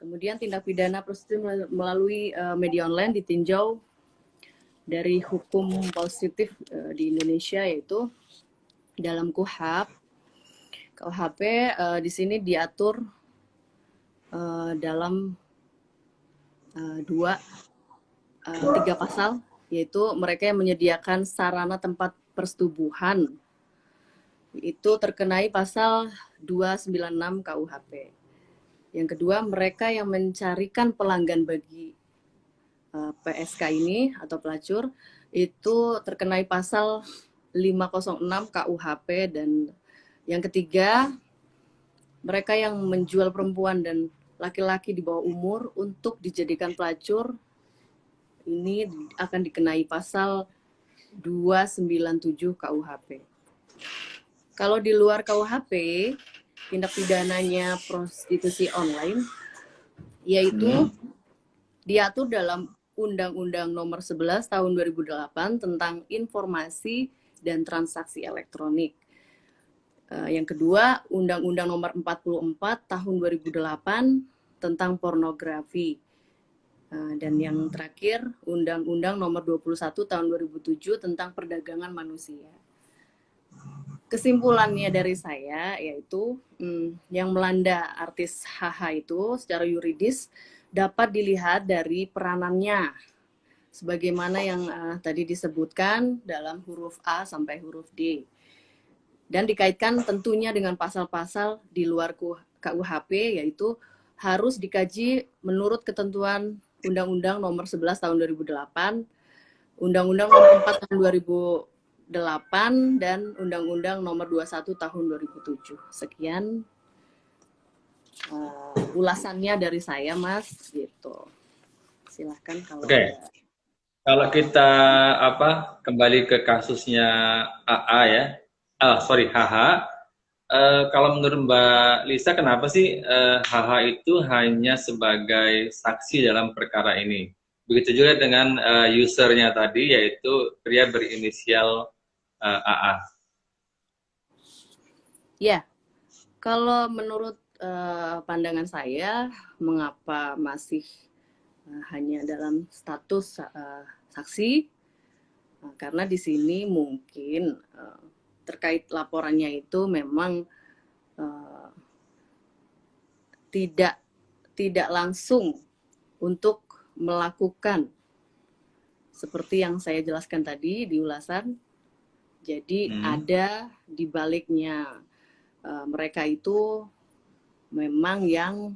Kemudian tindak pidana prostitusi melalui media online ditinjau dari hukum positif di Indonesia, yaitu dalam KUHP di sini diatur dalam tiga pasal, yaitu mereka yang menyediakan sarana tempat persetubuhan itu terkenai pasal 296 KUHP. Yang kedua, mereka yang mencarikan pelanggan bagi PSK ini atau pelacur itu terkenai pasal 506 KUHP. Dan yang ketiga, mereka yang menjual perempuan dan laki-laki di bawah umur untuk dijadikan pelacur ini akan dikenai pasal 297 KUHP. Kalau di luar KUHP, tindak pidananya prostitusi online, yaitu diatur dalam Undang-Undang Nomor 11 Tahun 2008 tentang Informasi dan Transaksi Elektronik. Yang kedua, Undang-Undang Nomor 44 Tahun 2008 tentang pornografi. Dan yang terakhir, Undang-Undang Nomor 21 Tahun 2007 tentang perdagangan manusia. Kesimpulannya dari saya yaitu yang melanda artis HH itu secara yuridis dapat dilihat dari peranannya sebagaimana yang tadi disebutkan dalam huruf A sampai huruf D, dan dikaitkan tentunya dengan pasal-pasal di luar KUHP, yaitu harus dikaji menurut ketentuan Undang-Undang Nomor 11 Tahun 2008, Undang-Undang Nomor 4 Tahun 2008, dan Undang-Undang Nomor 21 Tahun 2007. Sekian ulasannya dari saya, Mas. Gitu. Silahkan kalau ada. Kalau kita kembali ke kasusnya AA ya, HH. Kalau menurut Mbak Lisa, kenapa sih HH itu hanya sebagai saksi dalam perkara ini? Begitu juga dengan usernya tadi, yaitu pria berinisial AA. Ya, kalau menurut pandangan saya, mengapa masih hanya dalam status saksi? Karena di sini mungkin terkait laporannya itu memang tidak langsung untuk melakukan seperti yang saya jelaskan tadi di ulasan. Jadi ada di baliknya mereka itu memang yang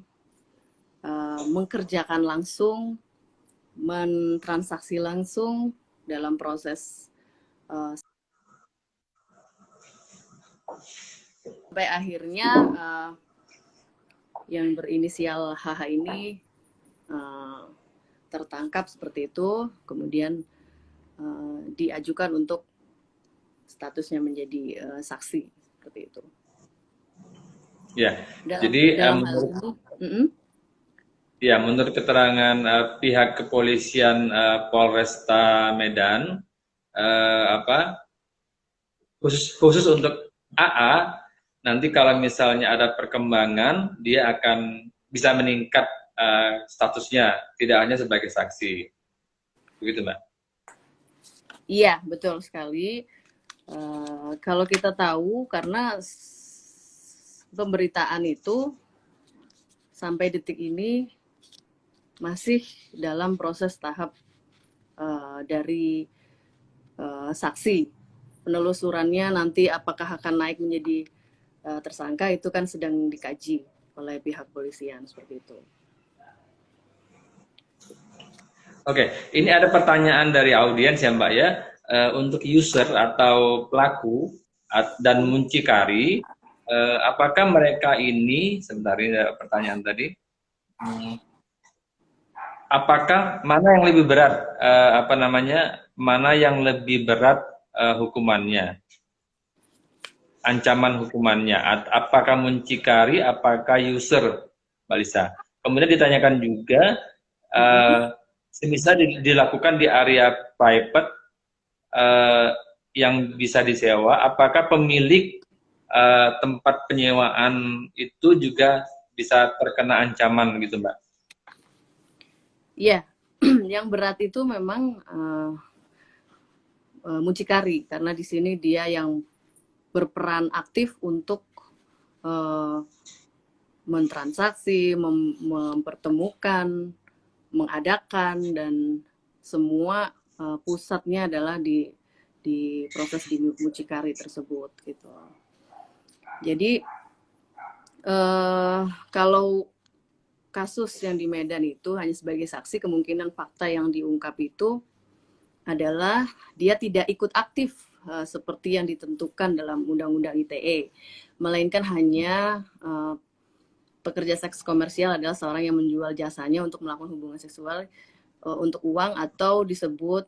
mengerjakan langsung, mentransaksi langsung dalam proses sampai akhirnya yang berinisial HH ini tertangkap seperti itu, kemudian diajukan untuk statusnya menjadi saksi seperti itu. Ya, jadi menurut keterangan pihak kepolisian Polresta Medan, khusus untuk AA, nanti kalau misalnya ada perkembangan, dia akan bisa meningkat statusnya, tidak hanya sebagai saksi. Begitu, Mbak? Iya, betul sekali. Kalau kita tahu, karena pemberitaan itu sampai detik ini masih dalam proses tahap dari saksi. Penelusurannya nanti apakah akan naik menjadi tersangka, itu kan sedang dikaji oleh pihak polisian seperti itu. Oke, ini ada pertanyaan dari audiens ya Mbak ya, untuk user atau pelaku dan muncikari, apakah mereka ini, sebentar ini ada pertanyaan tadi, apakah mana yang lebih berat, mana yang lebih berat hukumannya, ancaman hukumannya, apakah muncikari, apakah user, Mbak Lisa? Kemudian ditanyakan juga, semisal dilakukan di area private yang bisa disewa, apakah pemilik tempat penyewaan itu juga bisa terkena ancaman gitu, Mbak? Iya, yang berat itu memang mucikari karena di sini dia yang berperan aktif untuk uh, mentransaksi, mempertemukan, mengadakan, dan semua pusatnya adalah di proses di mucikari tersebut gitu. Jadi kalau kasus yang di Medan itu hanya sebagai saksi, kemungkinan fakta yang diungkap itu adalah dia tidak ikut aktif seperti yang ditentukan dalam Undang-Undang ITE, melainkan hanya pekerja seks komersial adalah seorang yang menjual jasanya untuk melakukan hubungan seksual untuk uang atau disebut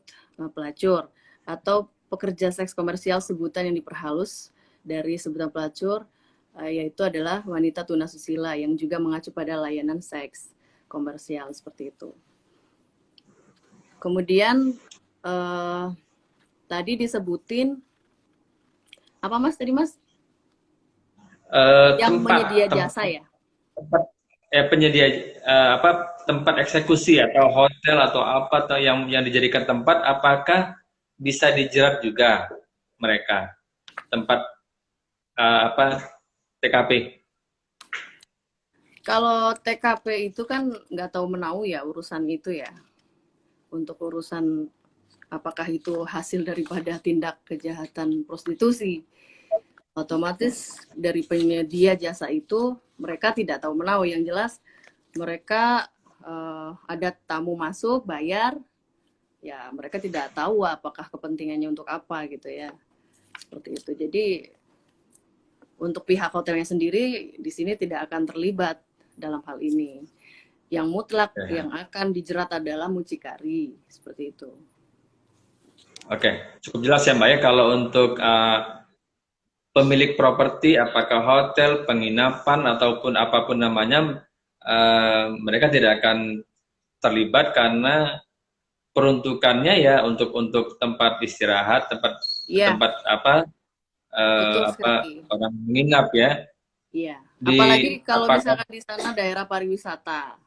pelacur, atau pekerja seks komersial sebutan yang diperhalus dari sebutan pelacur yaitu adalah wanita tunasusila yang juga mengacu pada layanan seks komersial seperti itu. Kemudian tadi disebutin apa Mas tadi Mas? Yang menyedia jasa ya? Tempat penyedia tempat eksekusi atau hotel atau apa atau yang dijadikan tempat, apakah bisa dijerat juga mereka tempat TKP? Kalau TKP itu kan nggak tahu menau ya urusan itu ya. Untuk urusan apakah itu hasil daripada tindak kejahatan prostitusi, otomatis dari penyedia jasa itu mereka tidak tahu menau. Yang jelas mereka ada tamu masuk bayar, ya mereka tidak tahu apakah kepentingannya untuk apa gitu ya, seperti itu. Jadi untuk pihak hotelnya sendiri di sini tidak akan terlibat dalam hal ini. Yang mutlak yang akan dijerat adalah mucikari, seperti itu. Oke, cukup jelas ya Mbak ya. Kalau untuk pemilik properti, apakah hotel, penginapan ataupun apapun namanya, mereka tidak akan terlibat karena peruntukannya ya untuk tempat istirahat, tempat orang menginap ya. Iya. Apalagi kalau misalkan di sana daerah pariwisata.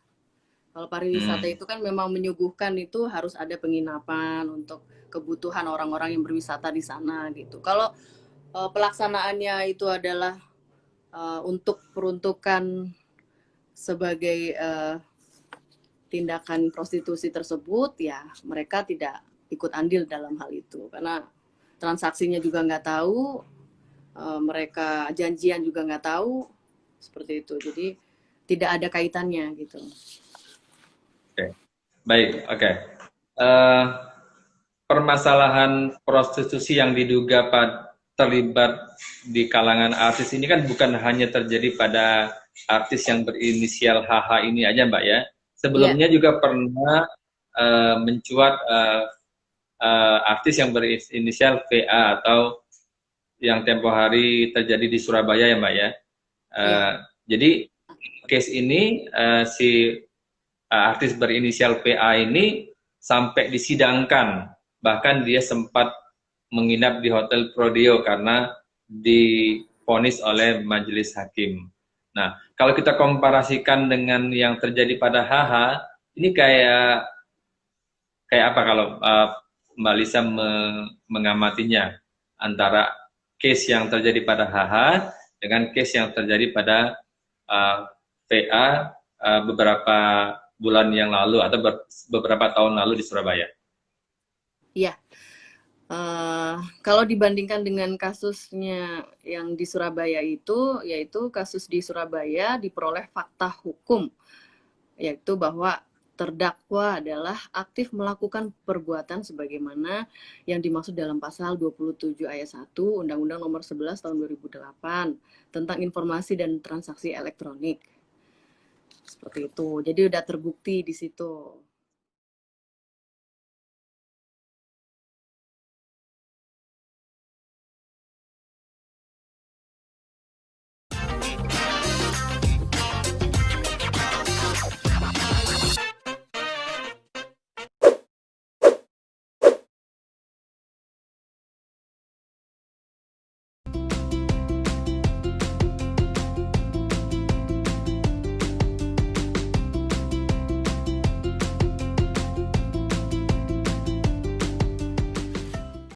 Kalau pariwisata itu kan memang menyuguhkan itu harus ada penginapan untuk kebutuhan orang-orang yang berwisata di sana gitu. Kalau pelaksanaannya itu adalah untuk peruntukan sebagai tindakan prostitusi tersebut, ya mereka tidak ikut andil dalam hal itu karena transaksinya juga nggak tahu, mereka janjian juga nggak tahu, seperti itu. Jadi tidak ada kaitannya gitu. Oke, baik, oke. Permasalahan prostitusi yang diduga terlibat di kalangan artis ini kan bukan hanya terjadi pada artis yang berinisial HH ini aja Mbak ya. Sebelumnya juga pernah mencuat artis yang berinisial VA atau yang tempo hari terjadi di Surabaya ya Mbak ya. Jadi case ini si artis berinisial PA ini sampai disidangkan, bahkan dia sempat menginap di Hotel Prodeo karena divonis oleh majelis hakim. Nah, kalau kita komparasikan dengan yang terjadi pada HH, ini kayak apa kalau Mbak Lisa mengamatinya antara case yang terjadi pada HH dengan case yang terjadi pada VA beberapa bulan yang lalu atau beberapa tahun lalu di Surabaya? Iya. Kalau dibandingkan dengan kasusnya yang di Surabaya itu, yaitu kasus di Surabaya diperoleh fakta hukum, yaitu bahwa terdakwa adalah aktif melakukan perbuatan sebagaimana yang dimaksud dalam pasal 27 ayat 1 Undang-Undang Nomor 11 Tahun 2008 tentang informasi dan transaksi elektronik. Seperti itu. Jadi udah terbukti di situ.